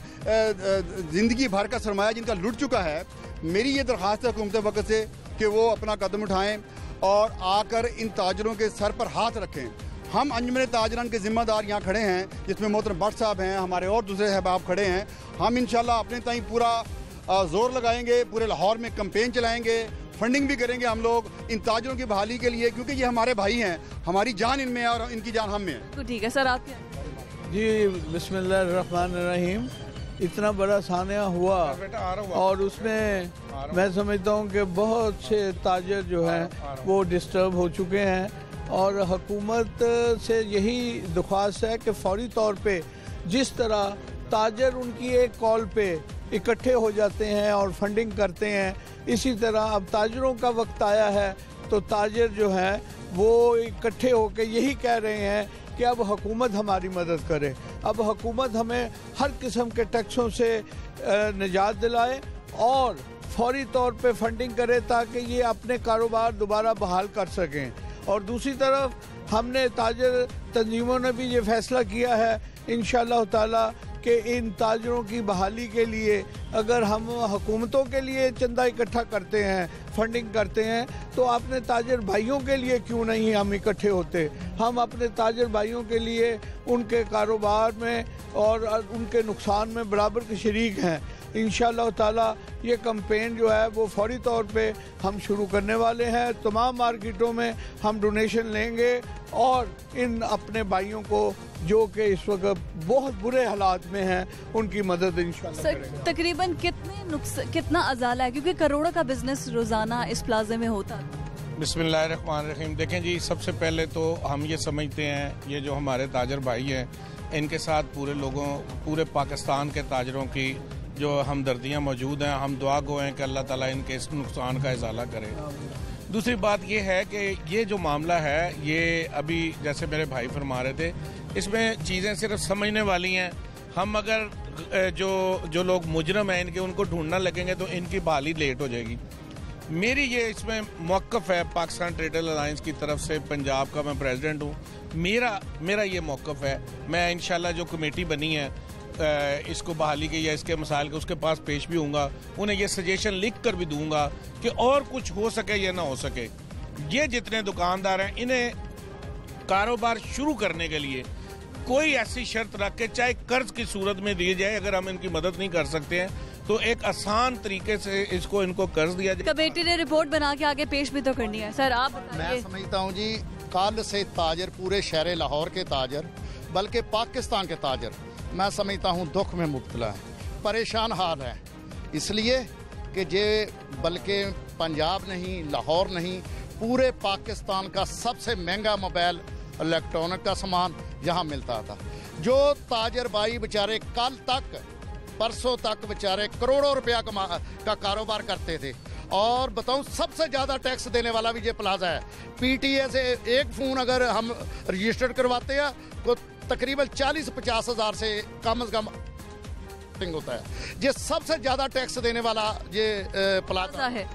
ज़िंदगी भर का सरमाया जिनका लुट चुका है, मेरी ये दरख्वास्त है हुकूमत वक्त से कि वो अपना कदम उठाएँ और आकर इन ताजरों के सर पर हाथ रखें। हम अंजुमन ताजरान के ज़िम्मेदार यहाँ खड़े हैं, जिसमें मोहतरम भट्ट साहब हैं, हमारे और दूसरे अहबाब खड़े हैं। हम इंशाल्लाह अपने ताईं पूरा जोर लगाएंगे, पूरे लाहौर में कैंपेन चलाएंगे, फंडिंग भी करेंगे हम लोग इन ताजरों की बहाली के लिए, क्योंकि ये हमारे भाई हैं, हमारी जान इनमें है और इनकी जान हम में है। तो ठीक है सर, आप जी बिस्मिल्लाहिर्रहमानिर्रहीम। इतना बड़ा सानिया हुआ और उसमें मैं समझता हूँ कि बहुत से ताजर जो हैं वो डिस्टर्ब हो चुके हैं और हुकूमत से यही दरख्वास्त है कि फौरी तौर पे जिस तरह ताजर उनकी एक कॉल पे इकट्ठे हो जाते हैं और फंडिंग करते हैं, इसी तरह अब ताजरों का वक्त आया है तो ताजर जो हैं वो इकट्ठे होकर यही कह रहे हैं कि अब हुकूमत हमारी मदद करे, अब हुकूमत हमें हर किस्म के टैक्सों से निजात दिलाए और फौरी तौर पे फंडिंग करे ताकि ये अपने कारोबार दोबारा बहाल कर सकें। और दूसरी तरफ हमने ताजर तंजीमों ने भी ये फैसला किया है इंशाअल्लाह ताला कि इन ताजरों की बहाली के लिए अगर हम हुकूमतों के लिए चंदा इकट्ठा करते हैं, फंडिंग करते हैं, तो अपने ताजर भाइयों के लिए क्यों नहीं हम इकट्ठे होते। हम अपने ताजर भाइयों के लिए उनके कारोबार में और उनके नुकसान में बराबर के शरीक हैं। इंशाअल्लाह ताला ये कैंपेन जो है वो फौरी तौर पे हम शुरू करने वाले हैं। तमाम मार्केटों में हम डोनेशन लेंगे और इन अपने भाइयों को जो कि इस वक्त बहुत बुरे हालात में हैं उनकी मदद इंशाअल्लाह करेंगे। तकरीबन कितना अजाला है, क्योंकि करोड़ों का बिजनेस रोजाना इस प्लाजे में होता है। बिस्मिल्लाहिर्रहमानिर्रहीम। देखें जी, सबसे पहले तो हम ये समझते हैं ये जो हमारे ताजर भाई हैं इनके साथ पूरे पाकिस्तान के ताजरों की जो हमदर्दियाँ मौजूद हैं। हम दुआ गो हैं कि अल्लाह ताला इनके इस नुकसान का इजाला करे। दूसरी बात ये है कि ये जो मामला है ये अभी जैसे मेरे भाई फरमा रहे थे, इसमें चीज़ें सिर्फ समझने वाली हैं। हम अगर जो लोग मुजरम हैं इनके उनको ढूंढना लगेंगे तो इनकी बहाली लेट हो जाएगी। मेरी ये इसमें मौक़िफ़ है पाकिस्तान ट्रेडर्स अलायंस की तरफ से, पंजाब का मैं प्रेसिडेंट हूँ। मेरा ये मौक़िफ़ है, मैं इंशाल्लाह जो कमेटी बनी है इसको बहाली की या इसके मसाइल के उसके पास पेश भी होऊंगा, उन्हें ये सजेशन लिख कर भी दूंगा कि और कुछ हो सके या ना हो सके। ये जितने दुकानदार हैं इन्हें कारोबार शुरू करने के लिए कोई ऐसी शर्त रख के, चाहे कर्ज की सूरत में दी जाए, अगर हम इनकी मदद नहीं कर सकते हैं तो एक आसान तरीके से इनको कर्ज दिया जाए। कमेटी ने रिपोर्ट बना के आगे पेश भी तो करनी है। सर आप बताइए। मैं समझता हूँ जी, कल से ताजर, पूरे शहर लाहौर के ताजर, बल्कि पाकिस्तान के ताजर, मैं समझता हूँ दुख में मुब्तला है, परेशान हाल है। इसलिए कि जे बल्कि पंजाब नहीं, लाहौर नहीं, पूरे पाकिस्तान का सबसे महंगा मोबाइल इलेक्ट्रॉनिक का सामान यहाँ मिलता था। जो ताजर भाई बेचारे कल तक, परसों तक बेचारे करोड़ों रुपया का कारोबार करते थे। और बताऊं, सबसे ज़्यादा टैक्स देने वाला भी ये प्लाजा है। पीटीए से एक फ़ोन अगर हम रजिस्टर्ड करवाते हैं तो तकरीबन 40-50 हज़ार से कम होता है। ये सबसे ज़्यादा टैक्स देने वाला ये प्लाजा है।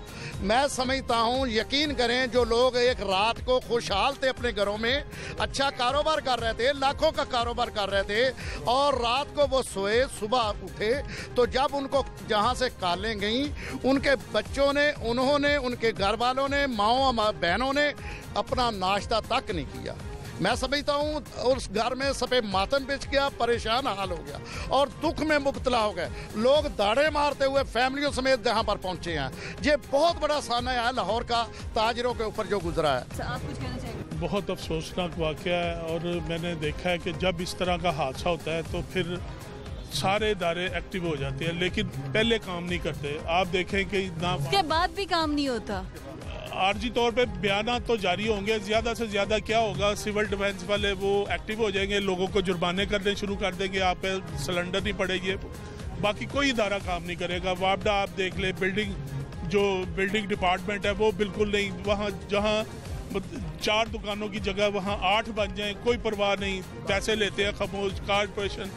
मैं समझता हूँ, यकीन करें, जो लोग एक रात को खुशहाल थे, अपने घरों में अच्छा कारोबार कर रहे थे, लाखों का कारोबार कर रहे थे, और रात को वो सोए, सुबह उठे तो जब उनको जहाँ से कालें गईं, उनके बच्चों ने, उन्होंने, उनके घर वालों ने, माओ बहनों ने अपना नाश्ता तक नहीं किया। मैं समझता हूँ उस घर में सबे मातम बिछ गया, परेशान हाल हो गया और दुख में मुब्तला हो गए। लोग दाड़े मारते हुए फैमिलियों समेत यहाँ पर पहुँचे हैं। ये बहुत बड़ा सामना है लाहौर का ताजरों के ऊपर जो गुजरा है। आप कुछ कहना चाहेंगे? बहुत अफसोसनाक वाक़या है, और मैंने देखा है कि जब इस तरह का हादसा होता है तो फिर सारे इदारे एक्टिव हो जाते हैं, लेकिन पहले काम नहीं करते। आप देखें कि उसके बाद भी काम नहीं होता। आर्जी तौर पे बयान तो जारी होंगे, ज़्यादा से ज़्यादा क्या होगा, सिविल डिफेंस वाले वो एक्टिव हो जाएंगे, लोगों को जुर्माने करने शुरू कर देंगे, आप पे सिलेंडर नहीं पड़ेगी, बाकी कोई इदारा काम नहीं करेगा। वापडा आप देख ले, बिल्डिंग डिपार्टमेंट है वो बिल्कुल नहीं, वहाँ जहाँ 4 दुकानों की जगह वहाँ 8 बन जाएं, कोई परवाह नहीं, पैसे लेते हैं खामोश। कारपोरेशन,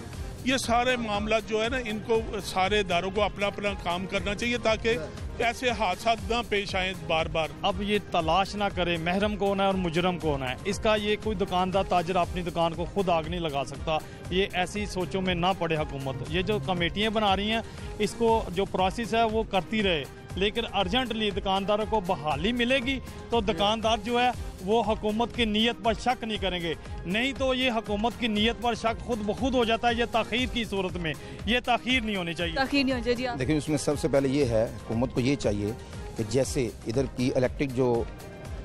ये सारे मामला जो है ना, इनको सारे इदारों को अपना अपना काम करना चाहिए ताकि ऐसे हादसा ना पेश आए बार बार। अब ये तलाश ना करे महरम कौन है और मुजरम कौन है, इसका ये कोई दुकानदार ताजर अपनी दुकान को खुद आग नहीं लगा सकता। ये ऐसी सोचों में ना पड़े हुकूमत। ये जो कमेटियाँ बना रही हैं, इसको जो प्रोसेस है वो करती रहे, लेकिन अर्जेंटली दुकानदारों को बहाली मिलेगी तो दुकानदार जो है वो हुकूमत की नीयत पर शक नहीं करेंगे। नहीं तो ये हुकूमत की नीयत पर शक खुद ब खुद हो जाता है। ये ताखीर की सूरत में, ये ताखीर नहीं होनी चाहिए। ताखीर नहीं होनी चाहिए। देखिए, उसमें सबसे पहले ये है, हुकूमत को ये चाहिए कि जैसे इधर की इलेक्ट्रिक जो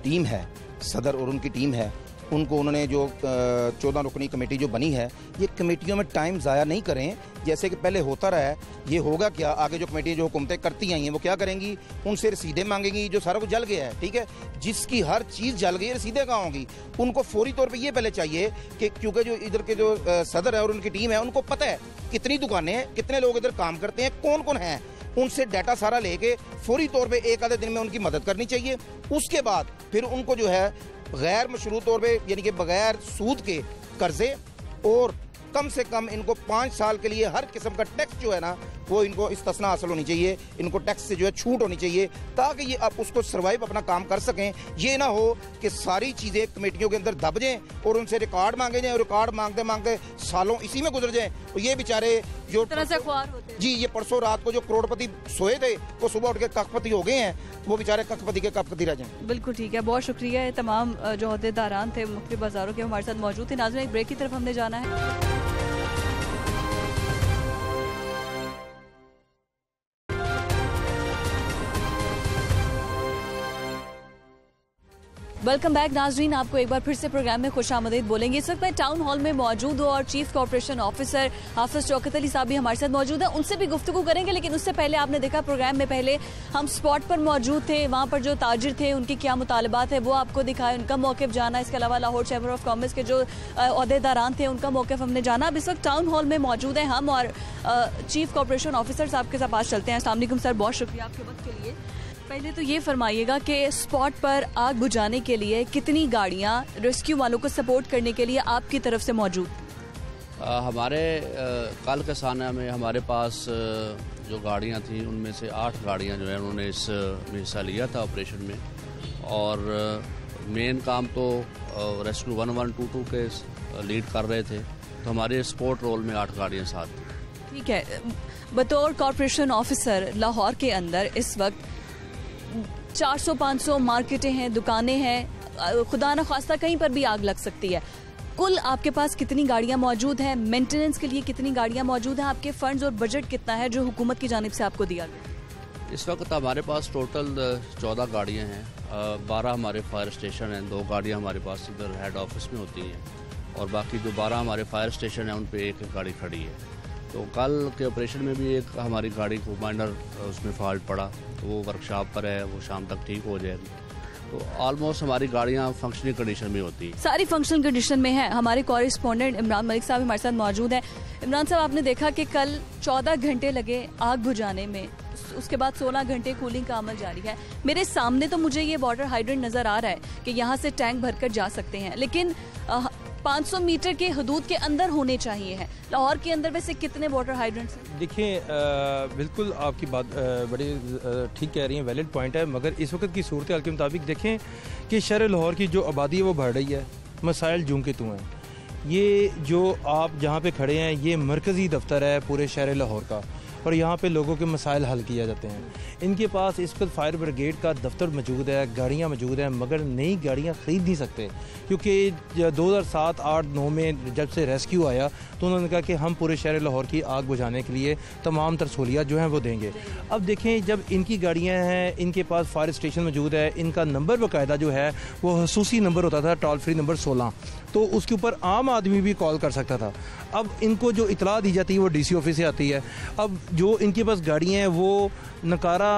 टीम है, सदर और उनकी टीम है, उनको उन्होंने जो 14 रुकनी कमेटी जो बनी है, ये कमेटियों में टाइम ज़ाया नहीं करें जैसे कि पहले होता रहा है। ये होगा क्या, आगे जो कमेटी जो हुकूमतें करती आई हैं वो क्या करेंगी, उनसे रसीदें मांगेंगी, जो सारा कुछ जल गया है, ठीक है, जिसकी हर चीज़ जल गई है, रसीदें कहाँ होंगी। उनको फौरी तौर पे ये पहले चाहिए कि क्योंकि जो इधर के जो सदर है और उनकी टीम है, उनको पता है कितनी दुकानें हैं, कितने लोग इधर काम करते हैं, कौन कौन हैं, उनसे डाटा सारा लेके फौरी तौर पे एक आधे दिन में उनकी मदद करनी चाहिए। उसके बाद फिर उनको जो है गैर मशरू तौर पे, यानी कि बगैर सूद के कर्जे, और कम से कम इनको 5 साल के लिए हर किस्म का टैक्स जो है ना, वो इनको इस्तिस्ना हासिल होनी चाहिए, इनको टैक्स से जो है छूट होनी चाहिए, ताकि ये अब उसको सर्वाइव अपना काम कर सकें। ये ना हो कि सारी चीज़ें कमेटियों के अंदर दब जाएं और उनसे रिकॉर्ड मांगे जाएं, और रिकॉर्ड मांगते मांगते सालों इसी में गुजर जाएं। तो ये बेचारे जो तरह से ख्वार होते हैं। जी, ये परसों रात को जो करोड़पति सोए थे वो सुबह उठ के कखपति हो गए हैं, वो बेचारे कखपति के कखपति रह जाएं। बिल्कुल ठीक है, बहुत शुक्रिया। तमाम जो अहदेदारान थे मुख्तलिफ बाजारों के हमारे साथ मौजूद थे। नाज़रीन, एक ब्रेक की तरफ हमने जाना है। वेलकम बैक नाजरीन, आपको एक बार फिर से प्रोग्राम में खुशामदीद बोलेंगे। इस वक्त मैं टाउन हॉल में मौजूद हूँ और चीफ कॉर्पोरेशन ऑफिसर हाफिज शौकत अली साहब भी हमारे साथ मौजूद हैं, उनसे भी गुफ्तगू करेंगे। लेकिन उससे पहले आपने देखा प्रोग्राम में पहले हम स्पॉट पर मौजूद थे, वहाँ पर जो ताजिर थे उनकी क्या मुतालबात है वो आपको दिखाए, उनका मौक़िफ़ जाना। इसके अलावा लाहौर चैम्बर ऑफ कॉमर्स के जो अहदेदारान थे उनका मौक़िफ़ हमने जाना। अब इस वक्त टाउन हॉल में मौजूद हैं हम और चीफ कॉर्पोरेशन ऑफिसर साहब के साथ पास चलते हैं। अस्सलाम वालेकुम सर, बहुत शुक्रिया आपके वक्त के लिए। पहले तो ये फरमाइएगा कि स्पॉट पर आग बुझाने के लिए कितनी गाड़ियाँ रेस्क्यू वालों को सपोर्ट करने के लिए आपकी तरफ से मौजूद? हमारे कल के साना में हमारे पास जो गाड़ियाँ थी उनमें से 8 गाड़ियाँ जो है उन्होंने इसमें हिस्सा लिया था ऑपरेशन में। और मेन काम तो रेस्क्यू 1122 के लीड कर रहे थे, तो हमारे स्पोर्ट रोल में 8 गाड़ियाँ साथ थी। ठीक है, बतौर कॉर्पोरेशन ऑफिसर लाहौर के अंदर इस वक्त 400-500 मार्केटें हैं, दुकानें हैं, खुदा न खास्ता कहीं पर भी आग लग सकती है। कुल आपके पास कितनी गाड़ियां मौजूद हैं? मेंटेनेंस के लिए कितनी गाड़ियां मौजूद हैं? आपके फंड्स और बजट कितना है जो हुकूमत की जानिब से आपको दिया गया? इस वक्त हमारे पास टोटल 14 गाड़ियां हैं, 12 हमारे फायर स्टेशन हैं, 2 गाड़ियां हमारे पास इधर हेड ऑफिस में होती हैं और बाकी जो 12 हमारे फायर स्टेशन हैं उन पे एक गाड़ी खड़ी है। तो कल के ऑपरेशन में भी एक हमारी गाड़ी को माइनर उसमें फॉल्ट पड़ा, तो वो वर्कशॉप पर है, वो शाम तक ठीक हो जाएगी। तो ऑलमोस्ट हमारी गाड़ियाँ फंक्शनिंग कंडीशन में होती है, सारी फंक्शनल कंडीशन में है। हमारे कॉरेस्पॉन्डेंट इमरान मलिक साहब हमारे साथ मौजूद हैं। इमरान साहब, आपने देखा कि कल 14 घंटे लगे आग बुझाने में, उसके बाद 16 घंटे कूलिंग का अमल जारी है। मेरे सामने तो मुझे ये वाटर हाइड्रेंट नज़र आ रहा है कि यहाँ से टैंक भरकर जा सकते हैं, लेकिन 500 मीटर के हदूद के अंदर होने चाहिए हैं। लाहौर के अंदर वैसे कितने वाटर हाइड्रेंट्स हैं? देखिए, बिल्कुल आपकी बात बड़ी ठीक कह रही हैं, वैलिड पॉइंट है। मगर इस वक्त की सूरत हाल के मुताबिक देखें कि शहर लाहौर की जो आबादी है वो बढ़ रही है, मसाइल जूं के तू हैं। ये जो आप जहाँ पे खड़े हैं ये मरकज़ी दफ्तर है पूरे शहर लाहौर का और यहाँ पे लोगों के मसाइल हल किए जाते हैं। इनके पास इस वक्त फायर ब्रिगेड का दफ्तर मौजूद है, गाड़ियाँ मौजूद हैं, मगर नई गाड़ियाँ ख़रीद नहीं सकते क्योंकि 2007, 8, 9 में जब से रेस्क्यू आया तो उन्होंने कहा कि हम पूरे शहर लाहौर की आग बुझाने के लिए तमाम तरसूलियात जो हैं वो देंगे। अब देखें, जब इनकी गाड़ियाँ हैं, इनके पास फायर स्टेशन मौजूद है, इनका नंबर बाकायदा जो है वो खसूसी नंबर होता था, टोल फ्री नंबर 16, तो उसके ऊपर आम आदमी भी कॉल कर सकता था। अब इनको जो इतला दी जाती है वो DC ऑफिस से आती है। अब जो इनके पास गाड़ियाँ हैं वो नकारा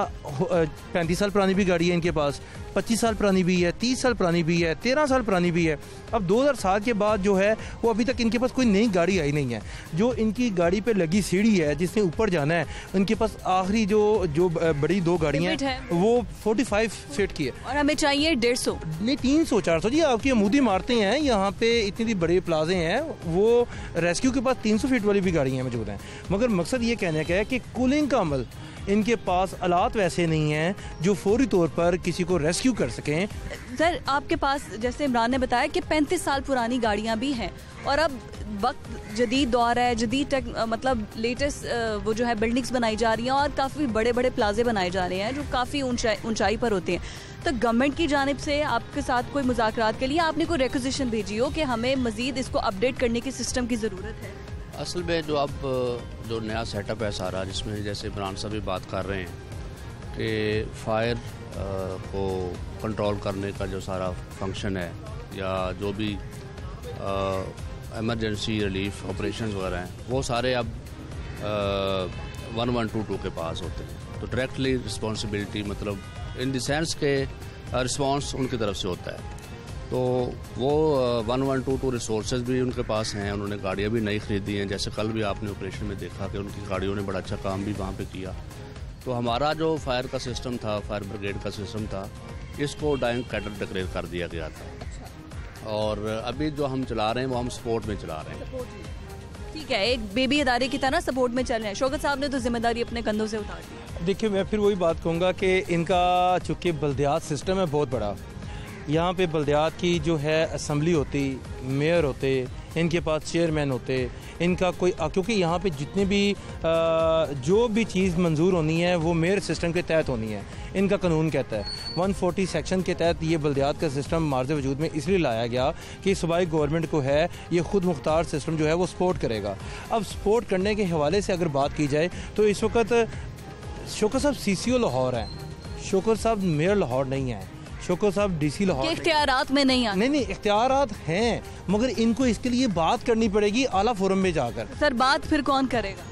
35 साल पुरानी भी गाड़ी है इनके पास, 25 साल पुरानी भी है, 30 साल पुरानी भी है, 13 साल पुरानी भी है। अब 2007 के बाद जो है वो अभी तक इनके पास कोई नई गाड़ी आई नहीं है। जो इनकी गाड़ी पे लगी सीढ़ी है जिसने ऊपर जाना है, उनके पास आखिरी जो बड़ी 2 गाड़ियाँ हैं वो 45 फीट की है और हमें चाहिए 150 नहीं 300-400। जी, आपकी अमूदी इमारतें हैं यहाँ पे, इतनी बड़े प्लाजे हैं, वो रेस्क्यू के पास 300 फीट वाली भी गाड़ियाँ मौजूद हैं। मगर मकसद ये कहने का है कि कूलिंग का अमल, इनके पास आलात वैसे नहीं हैं जो फौरी तौर पर किसी को रेस्क्यू कर सकें। सर, आपके पास जैसे इमरान ने बताया कि 35 साल पुरानी गाड़ियां भी हैं और अब वक्त जदीद दौर है, जदीद मतलब लेटेस्ट वो जो है बिल्डिंग्स बनाई जा रही हैं और काफ़ी बड़े बड़े प्लाजे बनाए जा रहे हैं जो काफ़ी ऊंचाई पर होते हैं। तो गवर्नमेंट की जानिब से आपके साथ कोई मुज़ाकरात के लिए आपने कोई रिक्वेजिशन भेजी हो कि हमें मज़ीद इसको अपडेट करने की सिस्टम की ज़रूरत है? असल में जो अब जो नया सेटअप है सारा, जिसमें जैसे इमरान साहब भी बात कर रहे हैं कि फायर को कंट्रोल करने का जो सारा फंक्शन है या जो भी इमरजेंसी रिलीफ ऑपरेशंस वगैरह हैं वो सारे अब 1122 के पास होते हैं। तो डायरेक्टली रिस्पॉन्सिबिलिटी मतलब इन द सेंस के रिस्पॉन्स उनकी तरफ से होता है। तो वो 1122 रिसोर्सेज भी उनके पास हैं, उन्होंने गाड़ियाँ भी नई खरीदी हैं। जैसे कल भी आपने ऑपरेशन में देखा कि उनकी गाड़ियों ने बड़ा अच्छा काम भी वहाँ पे किया। तो हमारा जो फायर का सिस्टम था, फायर ब्रिगेड का सिस्टम था, इसको डाइंग कैडर डिक्लेयर कर दिया गया था और अभी जो हम चला रहे हैं वो हम सपोर्ट में चला रहे हैं। ठीक है, एक बेबी इदारे की तरह सपोर्ट में चल रहे हैं। शौकत साहब ने तो जिम्मेदारी अपने कंधों से उतार दी। देखिए, मैं फिर वही बात कहूँगा कि इनका चूँकि बल्दियात सिस्टम है बहुत बड़ा, यहाँ पे बल्दियात की जो है असम्बली होती, मेयर होते, इनके पास चेयरमैन होते, इनका कोई क्योंकि यहाँ पे जितने भी जो भी चीज़ मंजूर होनी है वो मेयर सिस्टम के तहत होनी है, इनका कानून कहता है। 140 सेक्शन के तहत ये बल्दियात का सिस्टम मार्ज वजूद में इसलिए लाया गया कि सूबाई गवर्नमेंट को है ये खुद मुख्तार सिस्टम जो है वो सपोर्ट करेगा। अब सपोर्ट करने के हवाले से अगर बात की जाए तो इस वक्त शौकत साहब CCO लाहौर हैं, शौकत साहब मेयर लाहौर नहीं हैं। शोको साहब डीसी लाहौर इख्तियारात में नहीं आते। नहीं इख्तियारात हैं, मगर इनको इसके लिए बात करनी पड़ेगी आला फोरम में जाकर। सर बात फिर कौन करेगा?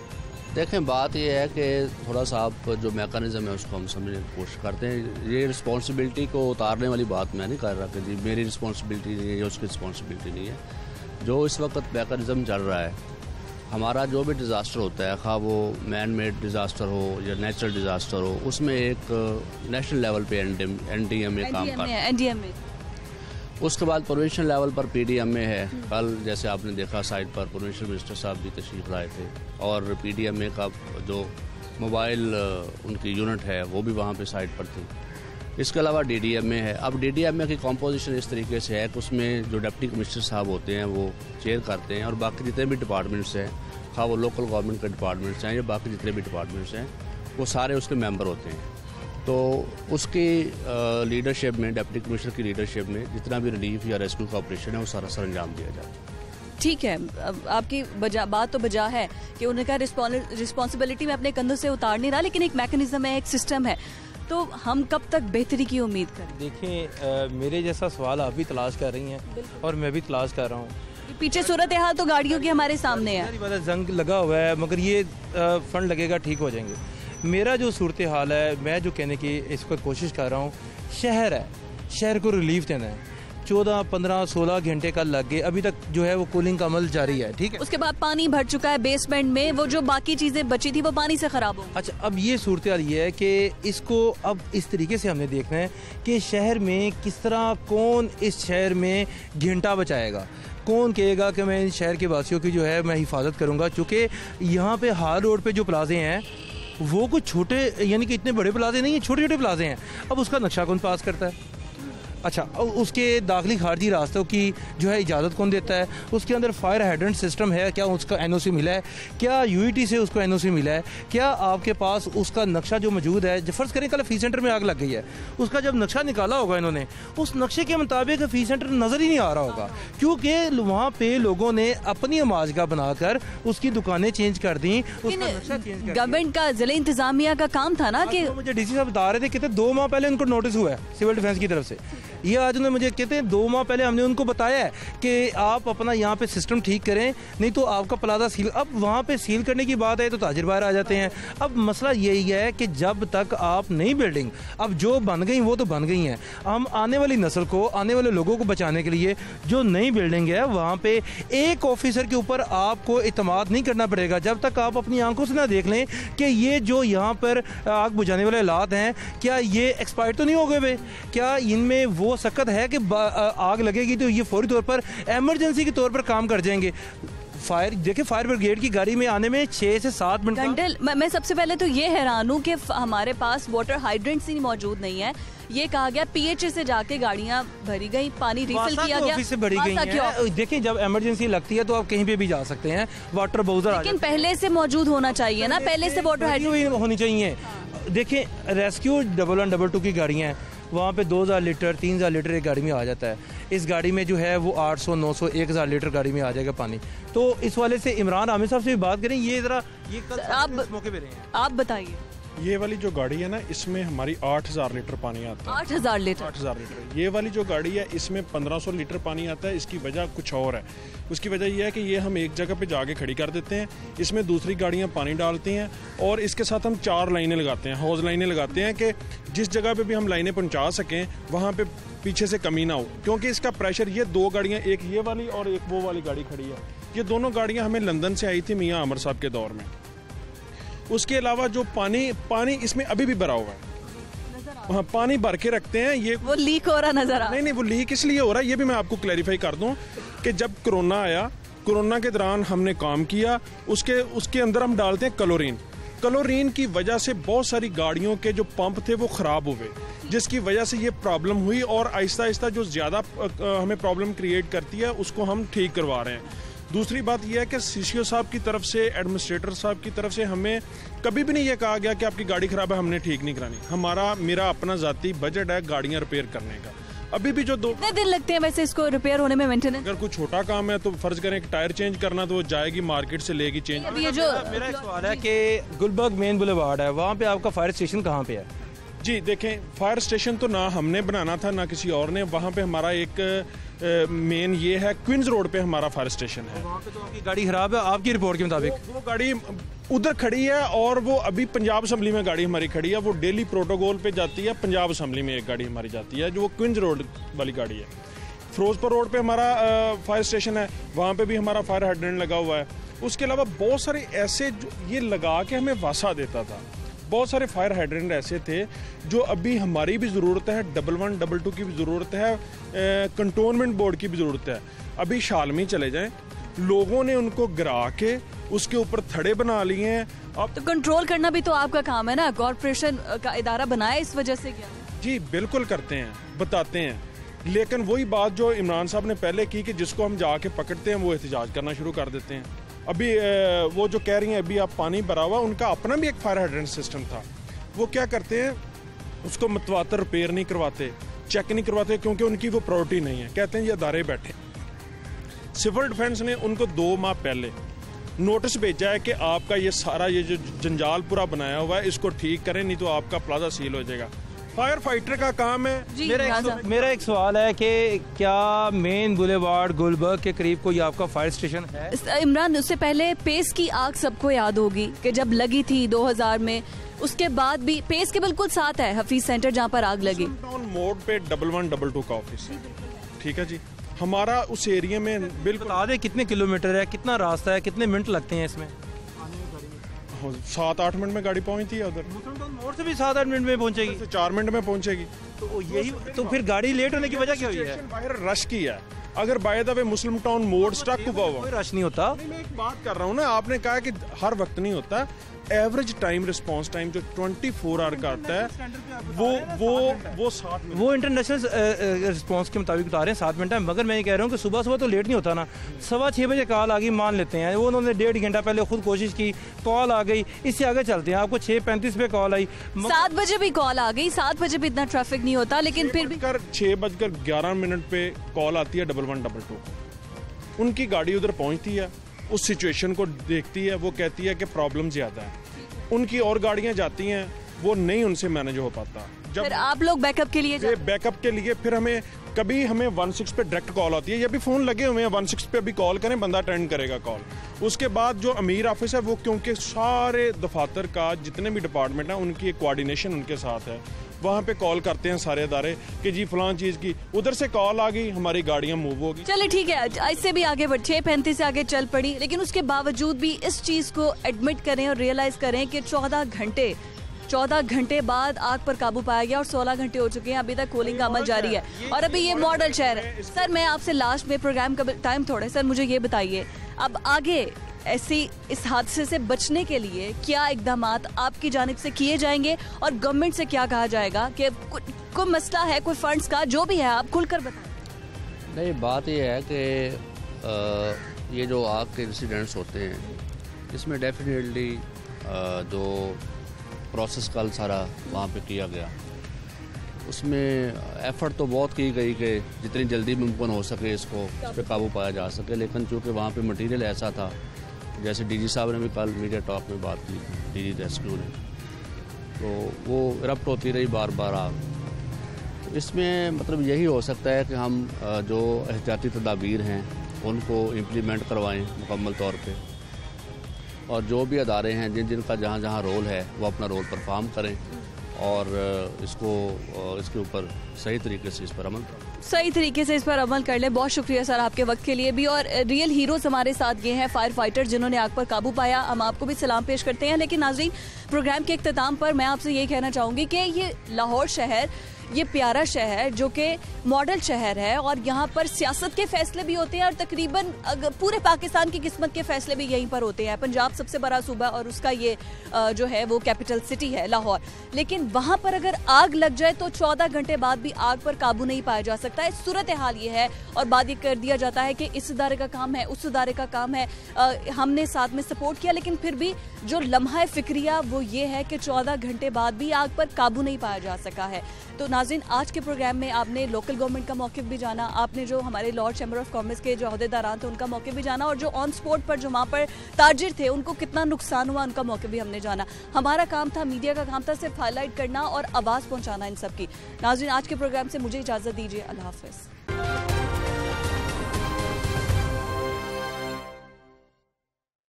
देखें, बात ये है कि थोड़ा सा आप जो मैकेनिज्म है उसको हम समझने की कोशिश करते हैं। ये रिस्पॉन्सिबिलिटी को उतारने वाली बात मैं नहीं कर रहा कि जी मेरी रिस्पॉन्सिबिलिटी नहीं है या उसकी रिस्पॉन्सिबिलिटी नहीं है। जो इस वक्त मैकेनिज्म चल रहा है, हमारा जो भी डिज़ास्टर होता है, खा वो मैन मेड डिज़ास्टर हो या नेचुरल डिज़ास्टर हो, उसमें एक नेशनल लेवल पे NDMA काम करता है। उसके बाद प्रोविंशियल लेवल पर PDMA है। कल जैसे आपने देखा साइट पर प्रोविंशियल मिनिस्टर साहब भी तशरीफ लाए थे और PDMA का जो मोबाइल उनकी यूनिट है वो भी वहाँ पे साइट पर थी। इसके अलावा DDMA है। अब DDMA की कॉम्पोजिशन इस तरीके से है कि उसमें जो डिप्टी कमिश्नर साहब होते हैं वो चेयर करते हैं और बाकी जितने भी डिपार्टमेंट्स हैं, खा वो लोकल गवर्नमेंट के डिपार्टमेंट्स हैं या बाकी जितने भी डिपार्टमेंट्स हैं, वो सारे उसके मेंबर होते हैं। तो उसकी लीडरशिप में, डिप्टी कमिश्नर की लीडरशिप में जितना भी रिलीफ या रेस्क्यू का ऑपरेशन है वो सारा सर अंजाम दिया जाए। ठीक है, आपकी बात तो बजा है कि उनका रिस्पॉन्सिबिलिटी में अपने कंधों से उतार नहीं रहा, लेकिन एक मैकेनिज्म है, एक सिस्टम है, तो हम कब तक बेहतरी की उम्मीद करें? देखें, मेरे जैसा सवाल आप भी तलाश कर रही हैं और मैं भी तलाश कर रहा हूँ। पीछे सूरत हाल तो गाड़ियों की हमारे सामने है, जंग लगा हुआ है, मगर ये फंड लगेगा, ठीक हो जाएंगे। मेरा जो सूरत हाल है, मैं जो कहने की इस वक्त कोशिश कर रहा हूँ, शहर है, शहर को रिलीफ देना है। 14, 15, 16 घंटे का लग गए, अभी तक जो है वो कूलिंग का अमल जारी है, ठीक है। उसके बाद पानी भर चुका है बेसमेंट में, वो जो बाकी चीजें बची थी वो पानी से खराब हो। अच्छा, अब ये सूरत हाल ये है कि इसको अब इस तरीके से हमने देखना है कि शहर में किस तरह, कौन इस शहर में घंटा बचाएगा, कौन कहेगा कि मैं इस शहर के वासियों की जो है मैं हिफाजत करूँगा। चूँकि यहाँ पे हाल रोड पे जो प्लाजे हैं वो कुछ छोटे, यानी कि इतने बड़े प्लाजे नहीं है, छोटे छोटे प्लाजे हैं। अब उसका नक्शा कौन पास करता है? अच्छा, उसके दाखिली खारजी रास्तों की जो है इजाज़त कौन देता है? उसके अंदर फायर हाइड्रेंट सिस्टम है, क्या उसका NOC मिला है? क्या UET से उसको NOC मिला है? क्या आपके पास उसका नक्शा जो मौजूद है, फ़र्ज़ करें कल फ़ी सेंटर में आग लग गई है, उसका जब नक्शा निकाला होगा इन्होंने, उस नक्शे के मुताबिक फ़ी सेंटर नज़र ही नहीं आ रहा होगा, क्योंकि वहाँ पे लोगों ने अपनी आमाजगाह बनाकर उसकी दुकानें चेंज कर दी, उसका नक्शा चेंज कर दिया। गवर्नमेंट का, जिला इंतजामिया का काम था ना कि मुझे DC साहब बता रहे थे, कहते 2 माह पहले उनको नोटिस हुआ है सिविल डिफेंस की तरफ से। ये आज उन्होंने मुझे कहते हैं 2 माह पहले हमने उनको बताया है कि आप अपना यहाँ पे सिस्टम ठीक करें, नहीं तो आपका प्लाजा सील। अब वहाँ पे सील करने की बात है तो ताजिर बाहर आ जाते हैं। अब मसला यही है कि जब तक आप नई बिल्डिंग, अब जो बन गई वो तो बन गई हैं, हम आने वाली नस्ल को, आने वाले लोगों को बचाने के लिए जो नई बिल्डिंग है वहाँ पे एक ऑफिसर के ऊपर आपको इत्मीनान नहीं करना पड़ेगा जब तक आप अपनी आंखों से ना देख लें कि ये जो यहाँ पर आग बुझाने वाले हालात हैं, क्या ये एक्सपायर तो नहीं हो गए वे, क्या इनमें वो सख्त है कि आग लगेगी तो ये फौरी तौर पर इमरजेंसी के तौर पर काम कर जाएंगे। फायर, देखिए फायर ब्रिगेड की गाड़ी में आने में 6 से 7 मिनट। मैं सबसे पहले तो ये हैरान हूँ कि हमारे पास वाटर हाइड्रेंट्स ही मौजूद नहीं है। ये कहा गया PHA से जाके गाड़ियाँ भरी गई, पानी रिफिल किया गया, ऑफिस से भरी गई हैं। देखिए जब इमरजेंसी लगती है तो आप कहीं पे भी जा सकते हैं, वाटर बाउजर, लेकिन पहले से मौजूद होना चाहिए ना, पहले से वाटर हाइड्रेंट होनी चाहिए। देखिए रेस्क्यू 1112 की गाड़ियाँ हैं, वहाँ पे 2000 लीटर 3000 लीटर एक गाड़ी में आ जाता है। इस गाड़ी में जो है वो 800 900 1000 लीटर गाड़ी में आ जाएगा पानी। तो इस वाले से इमरान आमिर साहब से भी बात करें, ये ज़रा ये कल इस मौके पे रहे हैं, आप बताइए। ये वाली जो गाड़ी है ना, इसमें हमारी 8000 लीटर पानी आता है। 8000 लीटर? 8000 लीटर। ये वाली जो गाड़ी है इसमें 1500 लीटर पानी आता है। इसकी वजह कुछ और है। उसकी वजह यह है कि ये हम एक जगह पे जाके खड़ी कर देते हैं, इसमें दूसरी गाड़ियाँ पानी डालती हैं और इसके साथ हम 4 लाइनें लगाते हैं, हौज लाइनें लगाते हैं कि जिस जगह पे भी हम लाइनें पहुँचा सकें वहाँ पे पीछे से कमी ना हो, क्योंकि इसका प्रेशर, ये 2 गाड़ियाँ, एक ये वाली और एक वो वाली गाड़ी खड़ी है, ये दोनों गाड़ियाँ हमें लंदन से आई थी मियाँ अमर साहब के दौर में। उसके अलावा जो पानी इसमें अभी भी भरा हुआ है, वहाँ पानी भर के रखते हैं, ये वो लीक हो रहा नजर आ रहा है। नहीं, वो लीक इसलिए हो रहा है, ये भी मैं आपको क्लैरिफाई कर दूं कि जब कोरोना आया, कोरोना के दौरान हमने काम किया, उसके अंदर हम डालते हैं क्लोरीन की वजह से बहुत सारी गाड़ियों के जो पंप थे वो ख़राब हुए, जिसकी वजह से ये प्रॉब्लम हुई और आहिस्ता आहिस्ता जो ज़्यादा हमें प्रॉब्लम क्रिएट करती है उसको हम ठीक करवा रहे हैं। दूसरी बात यह है कि CCO साहब की तरफ से, एडमिनिस्ट्रेटर साहब की तरफ से हमें कभी भी नहीं ये कहा गया कि आपकी गाड़ी ख़राब है, हमने ठीक नहीं करानी। मेरा अपना ज़ाती बजट है गाड़ियाँ रिपेयर करने का। अभी भी जो कितने दिन लगते हैं वैसे इसको रिपेयर होने में, मेंटेनेंस? अगर कोई छोटा काम है तो फर्ज करें कि टायर चेंज करना, तो वो जाएगी मार्केट से लेगी चेंज। ये जो मेरा सवाल है कि गुलबर्ग मेन बुलेवार्ड है, वहाँ पे आपका फायर स्टेशन कहाँ पे है? जी देखें, फायर स्टेशन तो ना हमने बनाना था ना किसी और ने। वहाँ पे हमारा एक मेन ये है, क्वींस रोड पे हमारा फायर स्टेशन है। वहाँ पे तो आपकी गाड़ी खराब है आपकी रिपोर्ट के मुताबिक? वो गाड़ी उधर खड़ी है और वो अभी पंजाब असम्बली में गाड़ी हमारी खड़ी है। वो डेली प्रोटोकॉल पे जाती है। पंजाब असम्बली में एक गाड़ी हमारी जाती है जो वो क्वींस रोड वाली गाड़ी है। फिरोजपुर रोड पे हमारा फायर स्टेशन है, वहाँ पे भी हमारा फायर हाइड्रेंट लगा हुआ है। उसके अलावा बहुत सारे ऐसे ये लगा के हमें वासा देता था। बहुत सारे फायर हाइड्रेंट ऐसे थे जो अभी हमारी भी ज़रूरत है, 11, 22 की भी ज़रूरत है, कंटोनमेंट बोर्ड की भी ज़रूरत है। अभी शालमी चले जाएं, लोगों ने उनको गिरा के उसके ऊपर थड़े बना लिए हैं। अब तो कंट्रोल करना भी तो आपका काम है ना, कॉर्पोरेशन का इदारा बनाया इस वजह से क्या? जी बिल्कुल करते हैं, बताते हैं, लेकिन वही बात जो इमरान साहब ने पहले की कि जिसको हम जाके पकड़ते हैं वो एहतजाज करना शुरू कर देते हैं। अभी वो जो कह रही हैं अभी आप पानी भरा हुआ, उनका अपना भी एक फायर हाइड्रेंट सिस्टम था। वो क्या करते हैं, उसको मतवातर रिपेयर नहीं करवाते, चेक नहीं करवाते, क्योंकि उनकी वो प्रायोरिटी नहीं है। कहते हैं ये अदारे बैठे। सिविल डिफेंस ने उनको 2 माह पहले नोटिस भेजा है कि आपका ये सारा ये जो जंजाल पूरा बनाया हुआ है इसको ठीक करें, नहीं तो आपका प्लाजा सील हो जाएगा। फायर फाइटर का काम है। मेरा एक सवाल है कि क्या मेन बुलेवार्ड गुलबर्ग के करीब कोई आपका फायर स्टेशन है? इमरान, उससे पहले पेस की आग सबको याद होगी कि जब लगी थी 2000 में, उसके बाद भी पेस के बिल्कुल साथ है हफीज सेंटर जहाँ पर आग लगी। टाउन मोड़ पे 1122 का ऑफिस है। ठीक है जी, हमारा उस एरिया में बिल्कुल। बता दें कितने किलोमीटर है, कितना रास्ता है, कितने मिनट लगते हैं इसमें? 7-8 मिनट में गाड़ी पहुंचती है उधर। मोड़ से भी 7-8 मिनट में पहुंचेगी? 4 मिनट में पहुंचेगी। तो यही तो फिर गाड़ी लेट होने की वजह क्या हुई है? बाहर रश की है। अगर by the way Muslim town मोड़ स्टक हुआ कोई रश नहीं होता। मैं एक बात कर रहा हूँ ना, आपने कहा कि हर वक्त नहीं होता। एवरेज टाइम रिस्पांस टाइम जो 24 आवर का आता है वो 7 मिनट, वो इंटरनेशनल रिस्पांस के मुताबिक बता रहे हैं 7 मिनट है। मगर मैं ये कह रहा हूँ कि सुबह सुबह तो लेट नहीं होता ना। 6:15 बजे कॉल आ गई, मान लेते हैं वो उन्होंने 1.5 घंटा पहले खुद कोशिश की, कॉल आ गई, इससे आगे चलते हैं। आपको 6:35 पे कॉल आई, 7 बजे भी कॉल आ गई। 7 बजे भी इतना ट्रैफिक नहीं होता, लेकिन फिर भी 6:11 पे कॉल आती है 1122। उनकी गाड़ी उधर पहुंचती है, उस सिचुएशन को देखती है, वो कहती है कि प्रॉब्लम ज्यादा है। उनकी और गाड़ियां जाती हैं, वो नहीं उनसे मैनेज हो पाता। जब फिर आप लोग बैकअप के लिए बैकअप के लिए फिर हमें 16 पे डायरेक्ट कॉल आती है। ये भी फोन लगे हुए हैं, 16 पे अभी कॉल करें, बंदा अटेंड करेगा कॉल। उसके बाद जो अमीर ऑफिस है वो, क्योंकि सारे दफातर का जितने भी डिपार्टमेंट है उनकी एक कोऑर्डिनेशन उनके साथ है, वहाँ पे कॉल करते हैं सारे अदारे कि जी फलां चीज़ की, उधर से कॉल आ गई, हमारी गाड़ियाँ मूव होगी। चलिए ठीक है, इससे भी आगे बढ़ 6:35 से आगे चल पड़ी, लेकिन उसके बावजूद भी इस चीज़ को एडमिट करें और रियलाइज करें कि 14 घंटे बाद आग पर काबू पाया गया और 16 घंटे हो चुके हैं, अभी तक कूलिंग का अमल जारी है और अभी ये मॉडल शहर है। सर मैं आपसे लास्ट में, प्रोग्राम का टाइम थोड़ा है सर, मुझे ये बताइए अब आगे ऐसी इस हादसे से बचने के लिए क्या इकदाम आपकी जानिब से किए जाएंगे और गवर्नमेंट से क्या कहा जाएगा कि कोई मसला है, कोई फंड्स का, जो भी है आप खुलकर बताएं। नहीं, बात ये है कि ये जो आग के इंसिडेंट्स होते हैं इसमें डेफिनेटली जो प्रोसेस कल सारा वहाँ पे किया गया, उसमें एफर्ट तो बहुत की गई कि जितनी जल्दी मुमकिन हो सके इस पर काबू पाया जा सके। लेकिन चूँकि वहाँ पे मटेरियल ऐसा था, जैसे डीजी साहब ने भी कल मीडिया टॉक में बात की, डीजी रेस्क्यू ने, तो वो इरप्ट होती रही बार बार आग। इसमें मतलब यही हो सकता है कि हम जो एहतियाती तदाबीर हैं उनको इम्प्लीमेंट करवाएं मुकम्मल तौर पे, और जो भी अदारे हैं जिनका जहाँ जहाँ रोल है वो अपना रोल परफॉर्म करें और इसके ऊपर सही तरीके से इस पर अमल कर लें। बहुत शुक्रिया सर आपके वक्त के लिए भी। और रियल हीरोज हमारे साथ ये हैं फायर फाइटर जिन्होंने आग पर काबू पाया, हम आपको भी सलाम पेश करते हैं। लेकिन नाज़रीन, प्रोग्राम के इख्तिताम पर मैं आपसे ये कहना चाहूँगी कि ये लाहौर शहर, ये प्यारा शहर जो कि मॉडल शहर है और यहाँ पर सियासत के फैसले भी होते हैं और तकरीबन पूरे पाकिस्तान की किस्मत के फैसले भी यहीं पर होते हैं। पंजाब सबसे बड़ा सूबा और उसका ये जो है वो कैपिटल सिटी है लाहौर, लेकिन वहाँ पर अगर आग लग जाए तो 14 घंटे बाद भी आग पर काबू नहीं पाया जा सकता है। सूरत हाल ये है और बात ये कर दिया जाता है कि इस इदारे का काम है, उस इदारे का काम है, हमने साथ में सपोर्ट किया, लेकिन फिर भी जो लम्हा फिक्रिया वो ये है कि 14 घंटे बाद भी आग पर काबू नहीं पाया जा सका है। तो नाज़रीन, आज के प्रोग्राम में आपने लोकल गवर्नमेंट का मौक़िफ़ भी जाना, आपने जो हमारे लॉर्ड चैम्बर ऑफ कॉमर्स के जो अहदेदारान थे उनका मौक़िफ़ भी जाना, और जो ऑन स्पॉट पर जो वहाँ पर ताजिर थे उनको कितना नुकसान हुआ उनका मौक़िफ़ भी हमने जाना। हमारा काम था, मीडिया का काम था सिर्फ हाईलाइट करना और आवाज़ पहुँचाना इन सब की। नाज़रीन, आज के प्रोग्राम से मुझे इजाज़त दीजिए। अल्लाह हाफ़िज़।